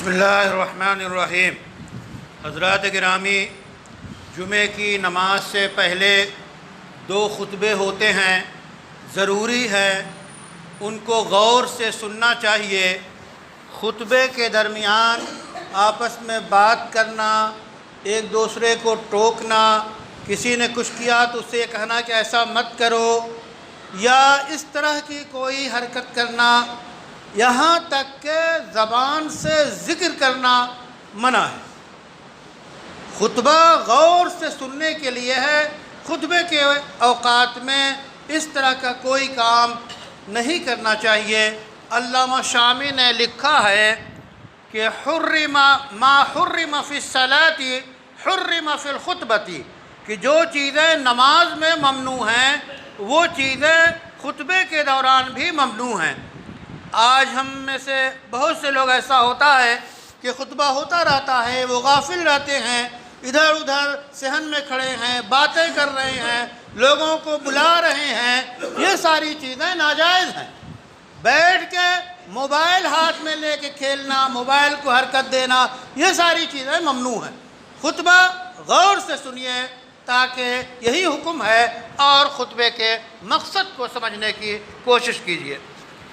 بسم اللہ الرحمن الرحیم۔ حضرات گرامی، جمعے کی نماز سے پہلے 2 خطبے ہوتے ہیں، ضروری ہے ان کو غور سے سننا چاہیے۔ خطبے کے درمیان آپس میں بات کرنا، ایک دوسرے کو ٹوکنا، کسی نے کچھ کیا تو اسے کہنا کہ ایسا مت کرو، یا اس طرح کی کوئی حرکت کرنا، یہاں تک کہ زبان سے ذکر کرنا منع ہے۔ خطبہ غور سے سننے کے لیے ہے، خطبے کے اوقات میں اس طرح کا کوئی کام نہیں کرنا چاہیے۔ علامہ شامی نے لکھا ہے کہ حرم ما حرم فی الصلاۃ حرم فی الخطبۃ، کہ جو چیزیں نماز میں ممنوع ہیں وہ چیزیں خطبے کے دوران بھی ممنوع ہیں۔ آج ہم میں سے بہت سے لوگ ایسا ہوتا ہے کہ خطبہ ہوتا رہتا ہے، وہ غافل رہتے ہیں، ادھر ادھر صحن میں کھڑے ہیں، باتیں کر رہے ہیں، لوگوں کو بلا رہے ہیں، یہ ساری چیزیں ناجائز ہیں۔ بیٹھ کے موبائل ہاتھ میں لے کے کھیلنا، موبائل کو حرکت دینا، یہ ساری چیزیں ممنوع ہیں۔ خطبہ غور سے سنیے، تاکہ یہی حکم ہے، اور خطبے کے مقصد کو سمجھنے کی کوشش کیجیے۔